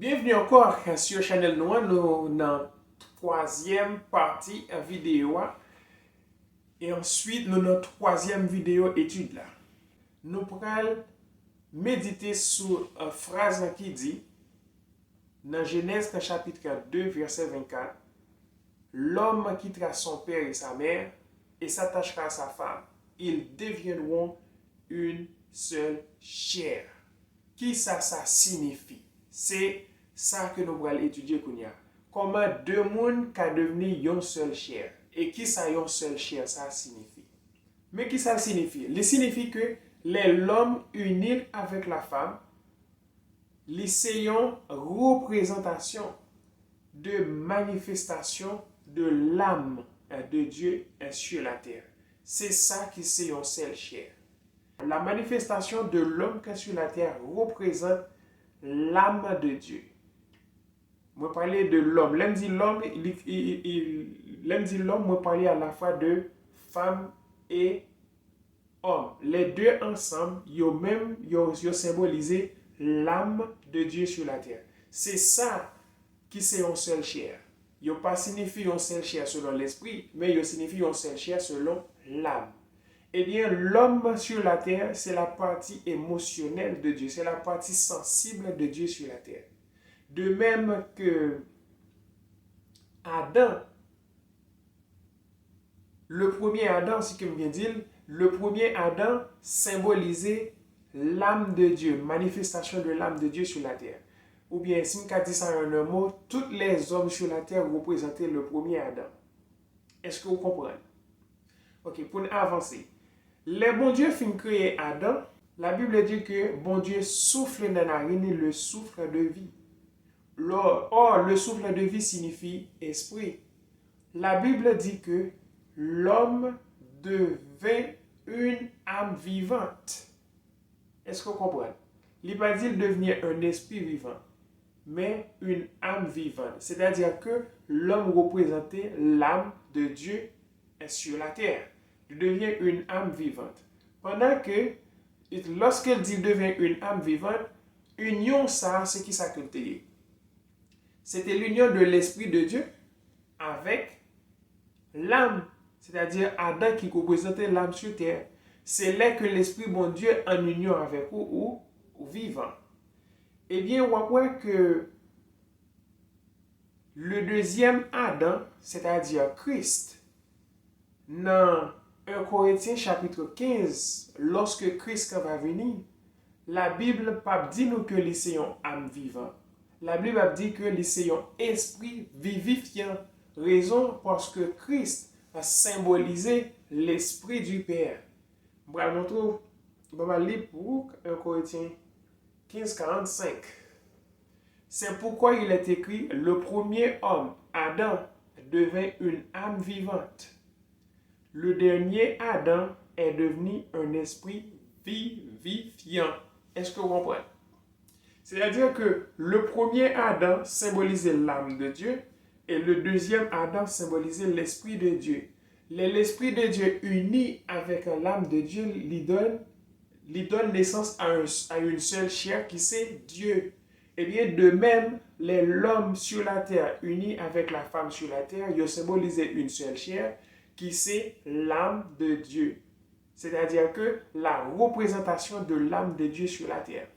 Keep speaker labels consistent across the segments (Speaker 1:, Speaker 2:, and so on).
Speaker 1: Bienvenue encore sur Channel Noir, nous dans troisième partie vidéo et ensuite nous dans troisième vidéo étude là. Nous pourrons méditer sur une phrase qui dit dans Genèse chapitre 2 verset 24, l'homme quittera son père et sa mère et s'attachera à sa femme. Ils deviendront une seule chair. Qui ça signifie? C'est ça que nous allons étudier. Comment deux mondes can devenir une seule chair. Et qui ça une seule chair ça signifie? Mais qui ça signifie? Il signifie que l'homme uni avec la femme, c'est une représentation de manifestation de l'âme de Dieu sur la terre. C'est ça qui c'est une seule chair. La manifestation de l'homme qui est sur la terre représente l'âme de Dieu. Moi parler de l'homme. L'homme dit l'homme, moi parler à la fois de femme et homme. Les deux ensemble, ils symbolisent l'âme de Dieu sur la terre. C'est ça qui c'est une seule chair. Il n'a pas signifié une seule chair selon l'esprit, mais il signifie une seule chair selon l'âme. Eh bien, l'homme sur la terre, c'est la partie émotionnelle de Dieu, c'est la partie sensible de Dieu sur la terre. De même que Adam, le premier Adam, si je viens dire, le premier Adam symbolisait l'âme de Dieu, manifestation de l'âme de Dieu sur la terre. Ou bien, si on dit ça en un mot, tous les hommes sur la terre représentaient le premier Adam. Est-ce que vous comprenez? Ok, pour avancer. Le bon Dieu fin créer Adam, la Bible dit que bon Dieu souffle dans la narine le souffle de vie. Or, le souffle de vie signifie esprit. La Bible dit que l'homme devait une âme vivante. Est-ce que vous comprenez? Il n'a pas dit devenir un esprit vivant, mais une âme vivante. C'est-à-dire que l'homme représentait l'âme de Dieu sur la terre. Il devient une âme vivante. Pendant que, lorsqu'il dit devient une âme vivante, union ça, c'est qui ça que c'était? C'était l'union de l'Esprit de Dieu avec l'âme. C'est-à-dire Adam qui représentait l'âme sur terre. C'est là que l'Esprit bon Dieu en union avec vous ou vivant. Eh bien, on voit que le deuxième Adam, c'est-à-dire Christ, dans 1 Corinthiens chapitre 15, lorsque Christ va venir, la Bible ne dit nous que c'est une âme vivante. La Bible dit que c'est un esprit vivifiant. Raison parce que Christ a symbolisé l'esprit du Père. Je vais vous lire pour 1 Corinthiens 15, 45. C'est pourquoi il est écrit, le premier homme, Adam, devint une âme vivante. Le dernier Adam est devenu un esprit vivifiant. Est-ce que vous comprenez? C'est-à-dire que le premier Adam symbolisait l'âme de Dieu et le deuxième Adam symbolisait l'esprit de Dieu. L'esprit de Dieu uni avec l'âme de Dieu lui donne naissance à une seule chair qui c'est Dieu. Et bien de même, l'homme sur la terre uni avec la femme sur la terre, il symbolisait une seule chair qui c'est l'âme de Dieu. C'est-à-dire que la représentation de l'âme de Dieu sur la terre.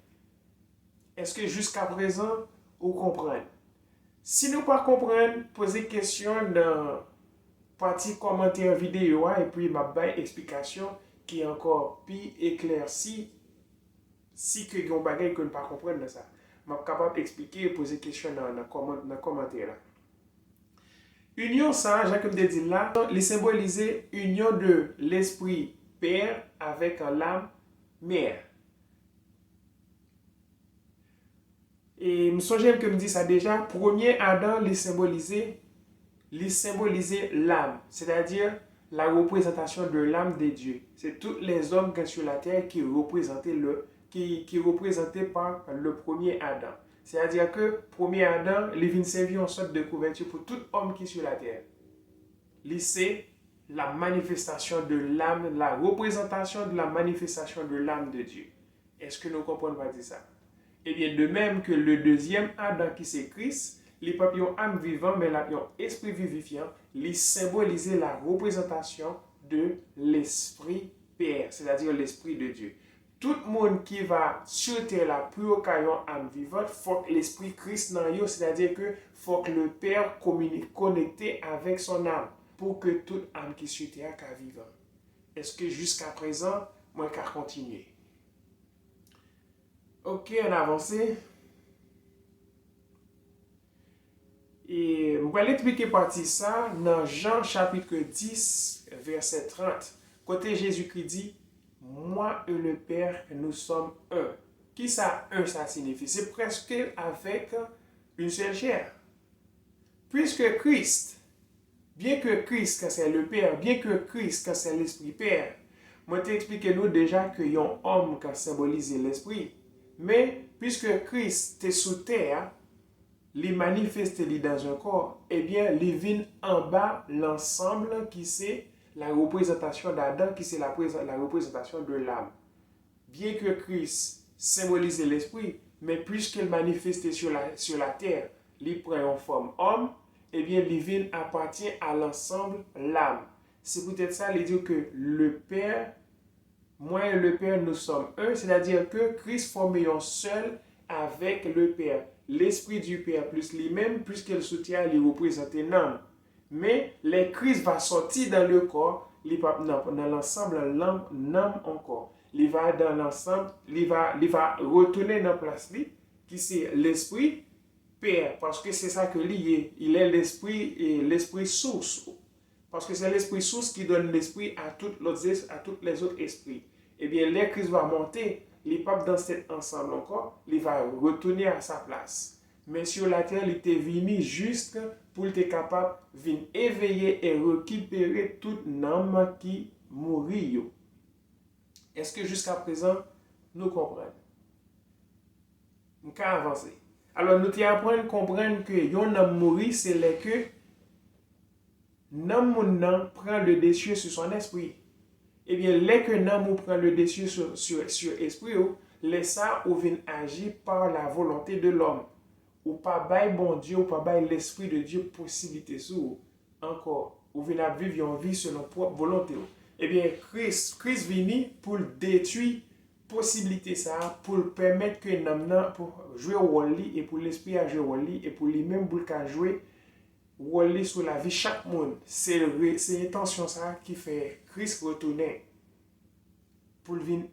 Speaker 1: Est-ce que jusqu'à présent, vous comprenez? Si nous ne comprenons pas, posez question dans la partie commentaire vidéo et puis ma explication qui est encore plus éclaircie si que vous avez que ne pas comprendre ça. Je suis capable d'expliquer et poser question dans le commentaire. Union, ça, Jacques me dit là, il symbolise union de l'esprit Père avec l'âme Mère. Et je me souviens que me dit ça déjà, premier Adam, il symbolisait l'âme, c'est-à-dire la représentation de l'âme de Dieu. C'est tous les hommes qui sont sur la terre qui représentaient par le premier Adam. C'est-à-dire que premier Adam, il vient servir en sorte de couverture pour tout homme qui est sur la terre. C'est la manifestation de l'âme, la représentation de la manifestation de l'âme de Dieu. Est-ce que nous comprenons pas dire ça? Et bien, de même que le deuxième Adam qui c'est Christ, les pas une âme vivante, mais la un esprit vivifiant, les symboliser la représentation de l'esprit Père, c'est-à-dire l'esprit de Dieu. Tout le monde qui va sur terre la plus au caillon âme vivante, faut que l'esprit Christ dans yo, c'est-à-dire que faut que le Père communique connecté avec son âme pour que toute âme qui sur terre soit vivante. Est-ce que jusqu'à présent, moi, qu'à continuer? Ok, on a avancé. Et je vais l'expliquer partie ça dans Jean chapitre 10, verset 30. Côté Jésus-Christ dit, moi et le Père, nous sommes un. Qui ça, un, ça signifie? C'est presque avec une seule chair. Puisque Christ, bien que Christ, quand c'est le Père, bien que Christ, quand c'est l'Esprit Père, moi t'ai expliqué nous déjà que yon homme qui symbolise l'Esprit. Mais puisque Christ est sous terre, les manifeste dans un corps, eh bien, les vient en bas l'ensemble qui c'est la représentation d'Adam, qui c'est la représentation de l'âme. Bien que Christ symbolise l'esprit, mais puisqu'il manifeste sur la terre, il prend en forme homme, eh bien, les vient appartient à l'ensemble l'âme. C'est peut-être ça, il dit que le Père, moi et le Père, nous sommes un, c'est-à-dire que Christ forme un seul avec le Père. L'Esprit du Père plus lui-même, puisqu'il soutient, il représente l'âme. Mais le Christ va sortir dans le corps, dans l'ensemble, l'âme encore. Il va dans l'ensemble, il va retourner dans la place qui c'est l'Esprit Père, parce que c'est ça que lié. Il est l'Esprit et l'Esprit source. Parce que c'est l'Esprit source qui donne l'Esprit à tous les autres esprits. Eh bien, le Christ va monter, les papes dans cet ensemble encore, il va retourner à sa place. Mais sur la terre, il était venu juste pour être capable de venir éveiller et récupérer toute âme qui mourit. Est-ce que jusqu'à présent, nous comprenons? Nous avons avancé. Alors, nous devons comprendre que yon âme mourit, c'est le que l'âme prend le dessus sur son esprit. Eh bien, dès que l'âme prend le dessus sur l'esprit, laisse ça ou vient agir par la volonté de l'homme. Ou pas bail bon Dieu, ou pas bail l'esprit de Dieu possibilité sur encore. Ou vient vivre une vie selon propre volonté. Eh bien, Christ vient pour détruire possibilité ça, pour permettre que l'homme pour jouer au rôle et pour l'esprit à jouer au rôle et pour lui-même pour jouer rôle sur la vie chaque monde. C'est l'intention ça qui fait Christ retourner pour venir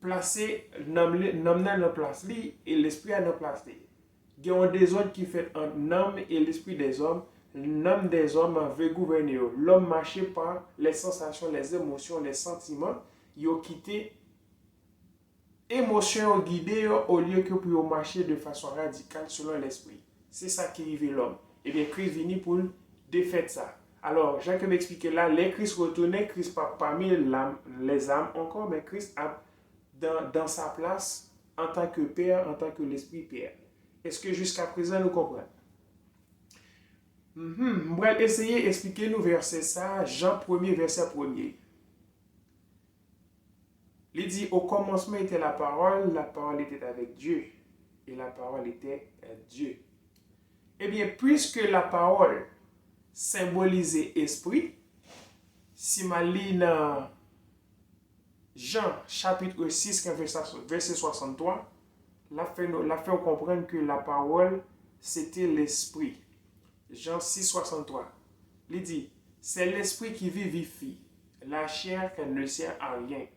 Speaker 1: placer l'homme dans la place et l'esprit à la place. Il y a des autres qui fait un homme et l'esprit des hommes. L'homme des hommes veut gouverner. L'homme marche par les sensations, les émotions, les sentiments. Il a quitté émotion guidée au lieu que pour marcher de façon radicale selon l'esprit. C'est ça qui arrive l'homme. Et bien, Christ vient pour défaire ça. Alors, Jacques m'expliquait là, les Christ retournait, Christ pas parmi les âmes encore, mais Christ a dans sa place en tant que Père, en tant que l'Esprit Père. Est-ce que jusqu'à présent nous comprenons? Je vais essayer d'expliquer nous verset ça, Jean 1er, verset 1er. Il dit, au commencement était la parole était avec Dieu, et la parole était Dieu. Eh bien, puisque la parole symbolisait esprit, si ma lis dans Jean chapitre 6, verset 63, la fait comprendre que la parole, c'était l'esprit. Jean 6, 63. Il dit, c'est l'esprit qui vivifie, la chair qu'elle ne sert à rien.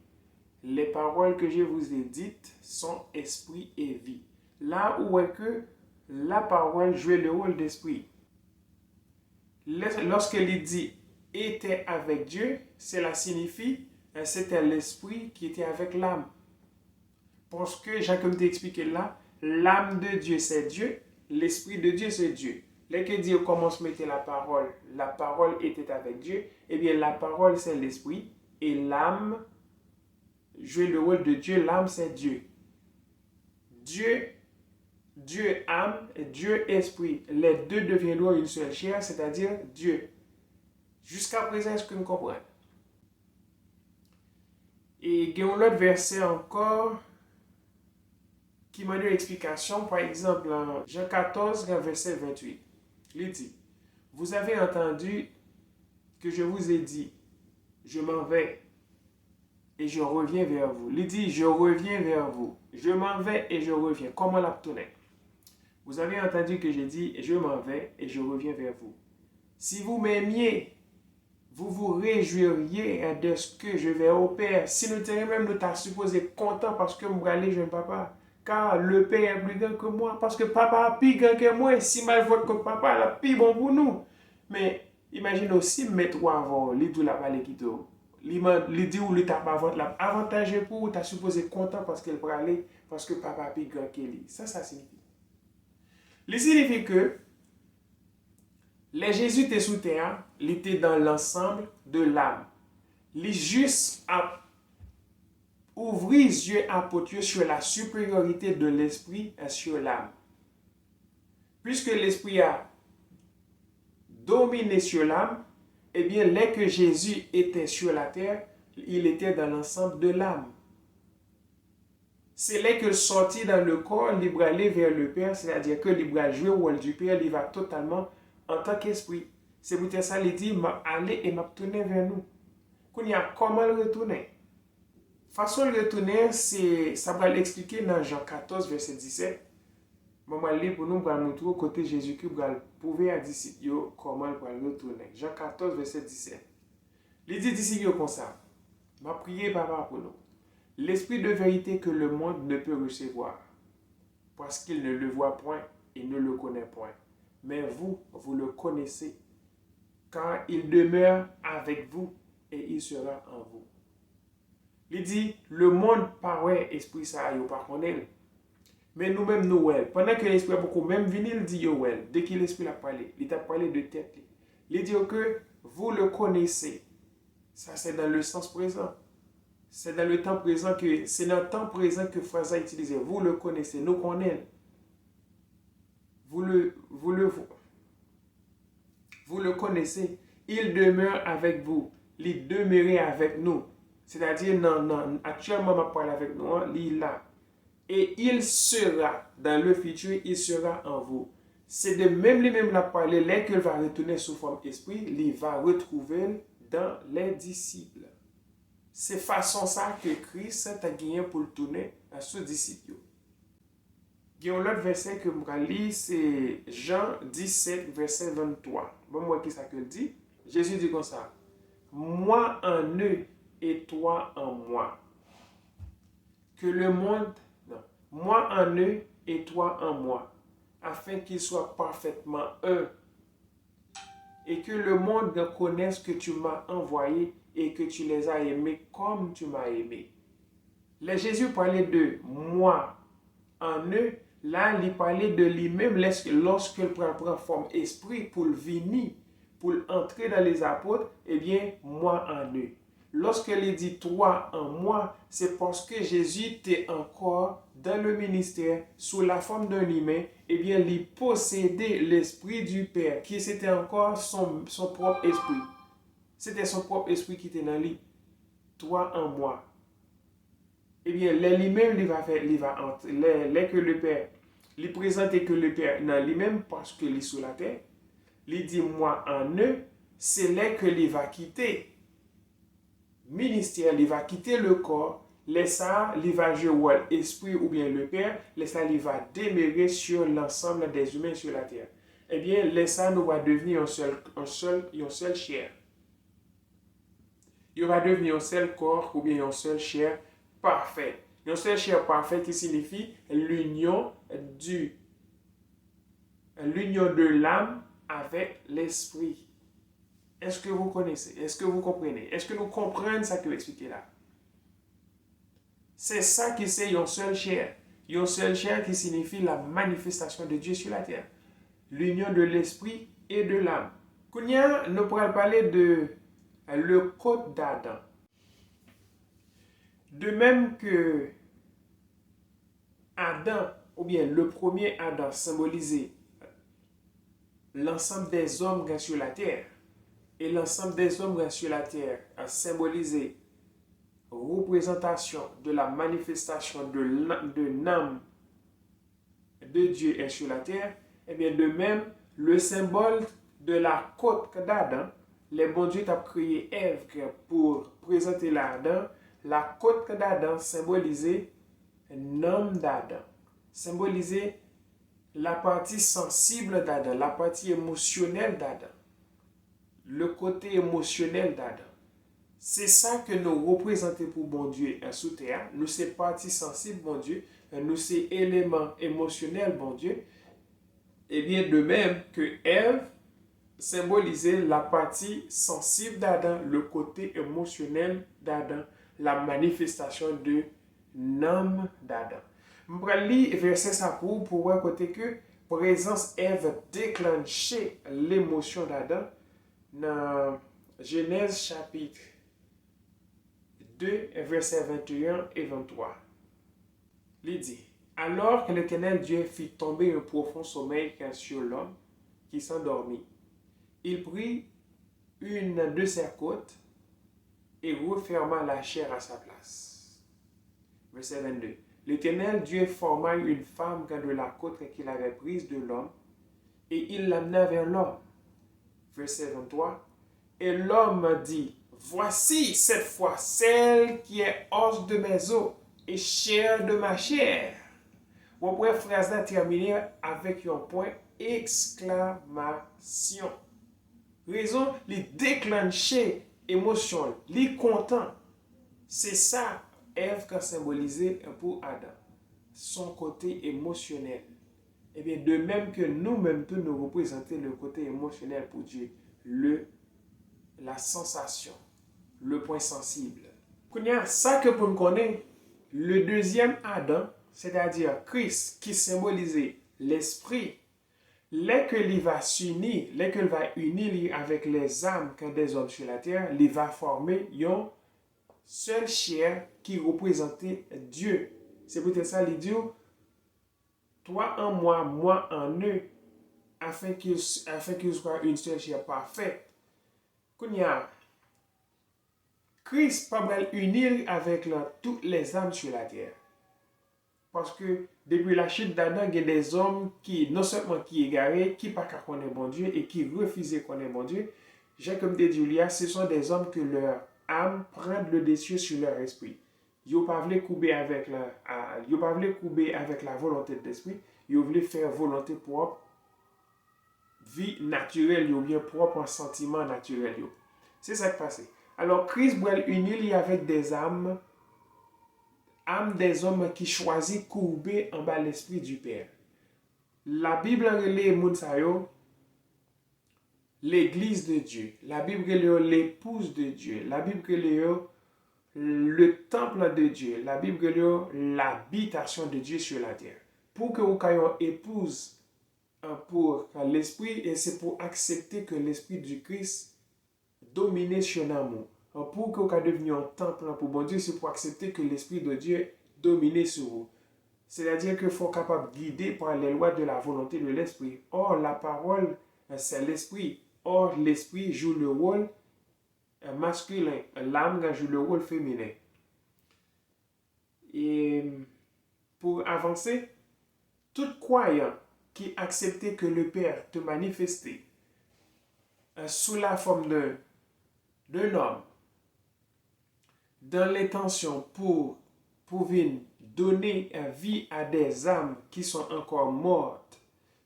Speaker 1: Les paroles que je vous ai dites sont esprit et vie. Là où est que la parole joue le rôle d'esprit. Lorsqu'il dit était avec Dieu, cela signifie c'était l'esprit qui était avec l'âme. Parce que, Jacques t'a expliqué là, l'âme de Dieu c'est Dieu, l'esprit de Dieu c'est Dieu. Lorsqu'il dit au commencement était la parole était avec Dieu, eh bien la parole c'est l'esprit et l'âme jouer le rôle de Dieu, l'âme c'est Dieu. Dieu âme et Dieu esprit. Les deux deviendront une seule chair, c'est-à-dire Dieu. Jusqu'à présent, est-ce que nous comprenons? Et il y a un autre verset encore qui m'a donné l'explication, par exemple, en Jean 14, verset 28. Il dit, vous avez entendu que je vous ai dit, je m'en vais et je reviens vers vous. Il dit, je reviens vers vous. Je m'en vais et je reviens. Comment l'obtenir? Vous avez entendu que j'ai dit, je m'en vais et je reviens vers vous. Si vous m'aimiez, vous vous réjouiriez de ce que je vais au Père. Si nous tenions même, nous t'as supposé content parce que moi, aller jeune papa. Car le Père est plus grand que moi. Parce que papa est plus grand que moi. Si mal vote que papa, là, plus bon pour nous. Mais imagine aussi, mettre avant, les deux la parler qui te. Il dit ou le t'a pas vote là. Avantage pour vous, t'as supposé content parce qu'elle peut aller. Parce que papa est plus grand que lui. Ça signifie. Il signifie que les Jésus était sous terre, il était dans l'ensemble de l'âme. Il juste à ouvrir les yeux apôtres sur la supériorité de l'esprit sur l'âme. Puisque l'esprit a dominé sur l'âme, eh bien, dès que Jésus était sur la terre, il était dans l'ensemble de l'âme. C'est là que sorti dans le corps, il va aller vers le Père, c'est-à-dire que il va jouer au rôle du Père, il va totalement en tant qu'esprit. C'est pour ça qu'il dit, allez et m'a tourné vers nous. Qu'on y a comment le retourner? Façon de retourner, ça va l'expliquer dans Jean 14, verset 17. Je vais lire pour nous, pour nous montrer côté Jésus-Christ, pour prouver à disciples comment il va le retourner. Jean 14, verset 17. Il dit disciples comme ça. Je vais prier papa pour nous. L'esprit de vérité que le monde ne peut recevoir, parce qu'il ne le voit point et ne le connaît point. Mais vous, vous le connaissez, car il demeure avec vous et il sera en vous. Il dit, le monde paraît esprit ça, il pas connaît. Mais nous-mêmes, nous, pendant que l'esprit a beaucoup, même venu, il dit, dès que l'esprit a parlé, il t'a parlé de tête. Il dit que vous le connaissez. Ça, c'est dans le sens présent. C'est dans le temps présent que, c'est dans le temps présent que phrase a utilisé. Vous le connaissez, nous connaissons. Vous le connaissez. Il demeure avec vous. Il demeure avec nous. C'est-à-dire, non, actuellement, je parle avec nous, il est là. Et il sera, dans le futur, il sera en vous. C'est de même lui-même la parler, là qu'il va retourner sous forme esprit, il va retrouver dans les disciples. C'est façon ça que Christ a gagné pour le tourner à ses disciples. Il y a un autre verset que je lis, c'est Jean 17, verset 23. Bon, moi, qui ça que dit? Jésus dit comme ça. Moi en eux et toi en moi. Que le monde, non, moi en eux et toi en moi, afin qu'ils soient parfaitement un. Et que le monde connaisse que tu m'as envoyé et que tu les as aimés comme tu m'as aimé. Là, Jésus parlait de moi en eux. Là, il parlait de lui-même lorsqu'il prend forme esprit pour venir, pour entrer dans les apôtres, eh bien, moi en eux. Lorsqu'il dit toi en moi, c'est parce que Jésus était encore dans le ministère sous la forme d'un humain, eh bien, il possédait l'esprit du Père, qui c'était encore son propre esprit. C'était son propre esprit qui était dans lui. Toi en moi. Eh bien, lui-même, il va entrer. Que le Père, il présente que le Père dans lui-même parce qu'il est sous la terre. Il dit moi en eux, c'est là que il va quitter ministère, il va quitter le corps, laisse ça, il va jouer l'esprit ou bien le Père, laisse ça, il va demeurer sur l'ensemble des humains sur la terre. Eh bien, laisse ça, nous va devenir une seule chair. Il va devenir un seul corps ou bien une seule chair parfaite. Une seule chair parfaite qui signifie l'union de l'âme avec l'esprit. Est-ce que vous connaissez? Est-ce que vous comprenez? Est-ce que nous comprenons ça que expliquer là? C'est ça qui c'est une seule chair. Une seule chair qui signifie la manifestation de Dieu sur la terre. L'union de l'esprit et de l'âme. Kounia, nous pourrons parler de le code d'Adam. De même que Adam, ou bien le premier Adam symbolisait l'ensemble des hommes sur la terre, et l'ensemble des hommes sur la terre a symbolisé représentation de la manifestation de l'âme de Dieu est sur la terre, eh bien de même, le symbole de la côte d'Adam, les bons dieux ont créé Ève pour présenter l'Adam, la côte d'Adam symbolisait un homme d'Adam, symbolisait la partie sensible d'Adam, la partie émotionnelle d'Adam, le côté émotionnel d'Adam. C'est ça que nous représentons pour bon Dieu sous terre. Nous, c'est partie sensible, bon Dieu. Nous, c'est élément émotionnel, bon Dieu. Et bien, de même que Ève symbolisait la partie sensible d'Adam, le côté émotionnel d'Adam, la manifestation de l'âme d'Adam. Je vais lire verset ça pour voir côté que présence Ève déclenché l'émotion d'Adam dans Genèse chapitre 2, versets 21 et 23. Il dit, alors que l'Éternel Dieu fit tomber un profond sommeil sur l'homme qui s'endormit, il prit une de ses côtes et referma la chair à sa place. Verset 22. L'Éternel Dieu forma une femme de la côte qu'il avait prise de l'homme et il l'amena vers l'homme. Verset 23. Et l'homme dit, voici cette fois celle qui est os de mes os et chair de ma chair. Vous pouvez phrase là terminer avec un point exclamation. Raison, les déclencher émotion, les content. C'est ça, Ève qui a symbolisé pour Adam. Son côté émotionnel. Et bien, de même que nous-mêmes, nous représentons le côté émotionnel pour Dieu. La sensation, le point sensible. Ça que pour nous connaître, le deuxième Adam, c'est-à-dire Christ, qui symbolisait l'esprit, dès qu'il va s'unir, dès qu'il va unir avec les âmes des hommes sur la terre, il va former une seule chair qui représentait Dieu. C'est peut-être ça, il dit, toi en moi, moi en eux, afin qu'ils soient une seule chair parfaite. Christ va unir avec toutes les âmes sur la terre. Parce que depuis la chute d'Adam, il y a des hommes qui, non seulement qui égarés, qui ne pas connaître bon Dieu et qui refusaient connaître bon Dieu. J'ai comme dit Julia, ce sont des hommes que leur âme prend le dessus sur leur esprit. Ils ne pas couper avec la volonté de l'esprit, ils voulaient faire volonté propre, vie naturelle, ou bien propre sentiment naturel. C'est ça qui passe. Alors, Christ va unir avec des âmes des hommes qui choisissent courber en bas l'esprit du Père. La Bible relève Mounsayo, l'église de Dieu. La Bible relève l'épouse de Dieu. La Bible relève le temple de Dieu. La Bible relève l'habitation de Dieu sur la terre. Pour que vous ayez une épouse pour l'esprit, et c'est pour accepter que l'esprit du Christ domine sur l'amour. Pour que vous deveniez un temple pour bon Dieu, c'est pour accepter que l'Esprit de Dieu domine sur vous. C'est-à-dire qu'il faut être capable de guider par les lois de la volonté de l'Esprit. Or, la parole, c'est l'Esprit. Or, l'Esprit joue le rôle masculin. L'âme joue le rôle féminin. Et pour avancer, tout croyant qui accepte que le Père te manifeste sous la forme d'un homme, dans l'intention pour donner vie à des âmes qui sont encore mortes,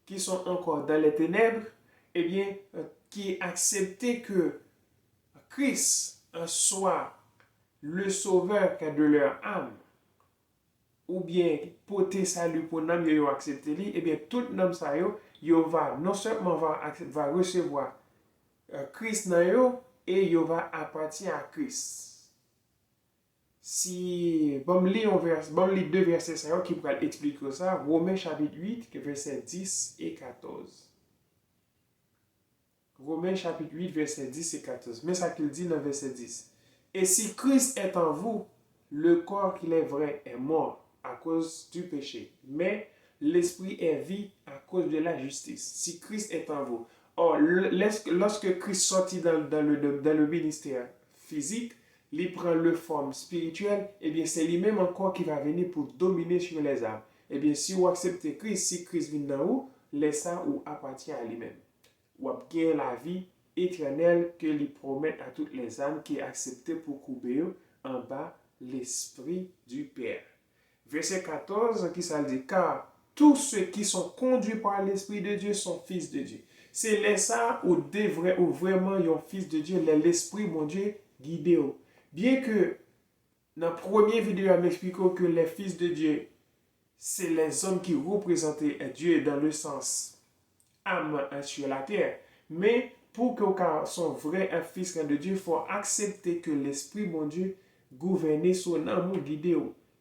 Speaker 1: qui sont encore dans les ténèbres, eh bien, qui acceptent que Christ soit le sauveur de leur âme, ou bien porter salut pour l'âme, ils ont accepté lui, eh bien, tout l'homme ça va non seulement va recevoir Christ dans eux, et il va appartenir à Christ. Si bon lis deux versets qui pourraient expliquer ça, Romains chapitre 8, versets 10 et 14. Romains chapitre 8, versets 10 et 14. Mais ça qu'il dit dans verset 10. Et si Christ est en vous, le corps qu'il est vrai est mort à cause du péché, mais l'esprit est vie à cause de la justice. Si Christ est en vous. Or, lorsque Christ sortit dans le ministère physique, il prend le forme spirituelle, et bien c'est lui-même encore qui va venir pour dominer sur les âmes. eh bien, si vous acceptez Christ, si Christ vient dans vous, laissez ou appartient à lui-même. Ou bien la vie éternelle que lui promet à toutes les âmes qui acceptent pour couper en bas l'esprit du Père. Verset 14, qui ça dit, car tous ceux qui sont conduits par l'Esprit de Dieu sont fils de Dieu. C'est là ça où vraiment un fils de Dieu, l'Esprit, mon Dieu, guidé. Bien que dans la première vidéo, je m'explique que les fils de Dieu, c'est les hommes qui représentaient Dieu dans le sens âme sur la terre. Mais pour que son vrai un fils de Dieu, il faut accepter que l'Esprit, mon Dieu, gouverne son amour guidé.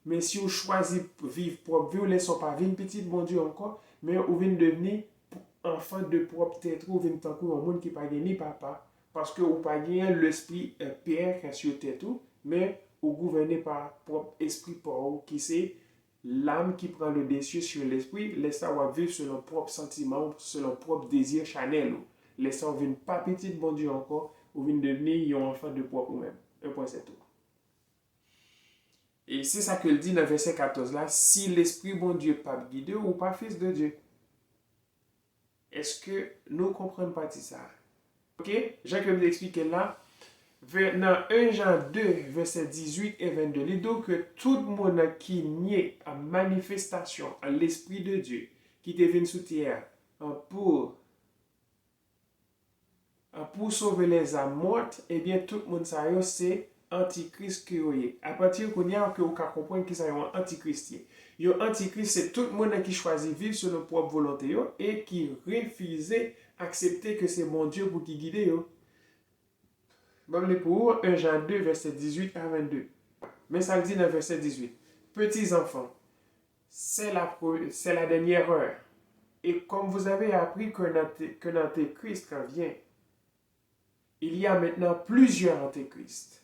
Speaker 1: Mais si vous choisissez vivre propre, vous ne laissez pas vivre petit, mon Dieu, encore, mais vous venez devenir enfant de propre tête, vous venez tant que un monde qui n'a pas ni papa, parce que vous n'avez pas l'esprit Père qui est sur tête, mais vous gouvernez par propre esprit pour vous, qui c'est l'âme qui prend le dessus sur l'esprit, laissez vous vivre selon propre sentiment, selon propre désir chanel. Laissez vous venir pas petit, mon Dieu, encore, vous venez devenir un enfant de propre vous-même. Un point, c'est tout. Et c'est ça que le dit dans le verset 14 là, si l'Esprit bon Dieu pas guidé ou pas fils de Dieu. Est-ce que nous comprenons pas ça? Ok? Jacques vous expliquer là, dans 1 Jean 2, verset 18 et 22, il dit que tout le monde qui nie à manifestation à l'Esprit de Dieu, qui te vient sous terre pour sauver les âmes mortes, eh bien tout le monde ça c'est antichrist que vous à partir qu'on y a que vous comprendre que ça est un antichrist. Un antichrist c'est tout le monde qui choisit vivre selon propre volonté et qui refuse accepter que c'est mon Dieu pour qui guider yo. Bon pour 1 Jean 2 verset 18 à 22. Mais ça le dit dans verset 18. Petits enfants, c'est la dernière heure. Et comme vous avez appris que l'antéchrist vient, il y a maintenant plusieurs antéchrists.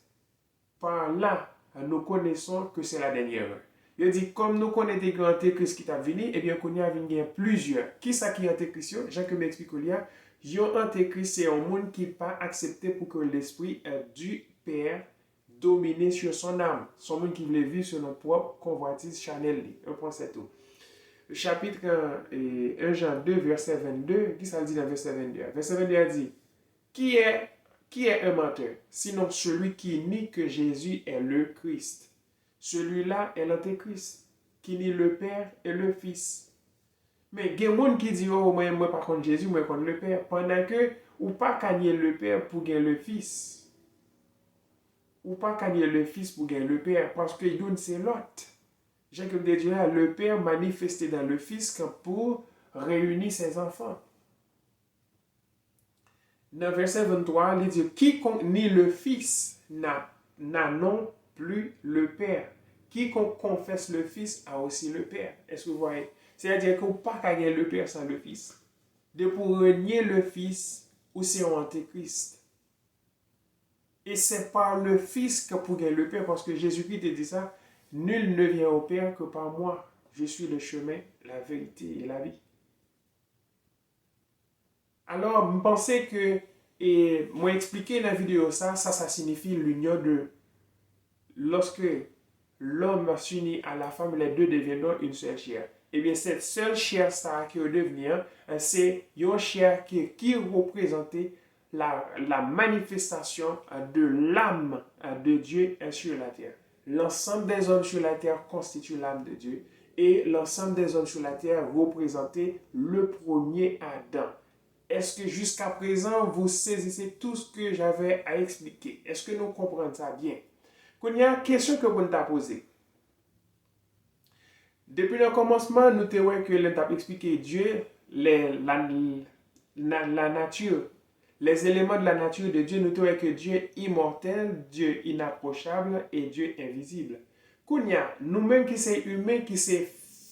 Speaker 1: Par là, nous connaissons que c'est la dernière heure. Il dit, comme nous connaissons des grands antéchrists qui sont venus, eh bien, qu'on y a plusieurs. Qui ça qui est antéchrist? Jean que m'explique qu'il y a. Un antéchrist, c'est un monde qui n'a pas accepté pour que l'esprit du Père domine sur son âme. Son monde qui voulait vivre sur notre propre convoitise chanel. Un point, c'est tout. Le chapitre 1 Jean 2, verset 22, qui ça dit dans verset 22? Verset 22 a dit, qui est un menteur, sinon celui qui nie que Jésus est le Christ. Celui-là est l'antéchrist, qui nie le Père et le Fils. Mais il y a des gens qui disent, oh, moi par contre Jésus, moi contre le Père, pendant que, ou pas gagner le Père pour gagner le Fils. Ou pas gagner le Fils pour gagner le Père, parce que l'une c'est l'autre. J'ai comme dit, le Père manifesté dans le Fils pour réunir ses enfants. Dans le verset 23, il dit, quiconque nie le Fils n'a non plus le Père. Quiconque confesse le Fils a aussi le Père. Est-ce que vous voyez? C'est-à-dire qu'on ne peut pas gagner le Père sans le Fils. De pour renier le Fils, ou c'est un antéchrist. Et c'est par le Fils que pour gagner le Père, parce que Jésus-Christ dit ça, nul ne vient au Père que par moi. Je suis le chemin, la vérité et la vie. Alors, je pensais que, et moi expliquer dans la vidéo ça signifie l'union de, lorsque l'homme s'unit à la femme, les deux deviennent une seule chair. Et bien, cette seule chair ça qui est devenir, c'est une chair qui représente la manifestation de l'âme de Dieu sur la terre. L'ensemble des hommes sur la terre constitue l'âme de Dieu. Et l'ensemble des hommes sur la terre représentait le premier Adam. Est-ce que jusqu'à présent, vous saisissez tout ce que j'avais à expliquer? Est-ce que nous comprenons ça bien? Il y a une question que vous nous posée. Depuis le commencement, nous avons que l'on expliqué Dieu, la nature, les éléments de la nature de Dieu. Nous avons que Dieu est immortel, Dieu inapprochable et Dieu invisible. Nous-mêmes qui sommes humains, qui sommes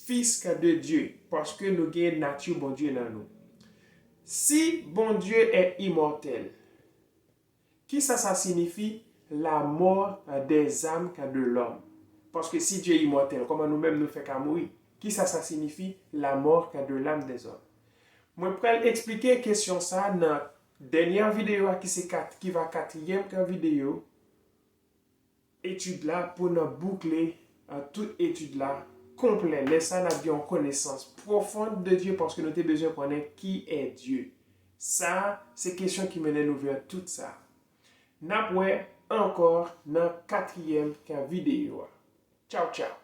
Speaker 1: fils de Dieu, parce que nous avons une nature bon Dieu dans nous. Si bon Dieu est immortel, qui ça signifie? La mort des âmes de l'homme. Parce que si Dieu est immortel, comment nous-mêmes nous faisons qu'à mourir? Qui ça signifie? La mort de l'âme des hommes. Moi, je vais expliquer la question ça dans la dernière vidéo qui va quatrième vidéo. Étude là pour nous boucler toute étude là complet. Laisse ça, n'a une connaissance profonde de Dieu parce que nous avons besoin de connaître qui est Dieu. Ça, c'est question qui mène nous vers tout ça. N'a encore dans 4e vidéo. Ciao, ciao.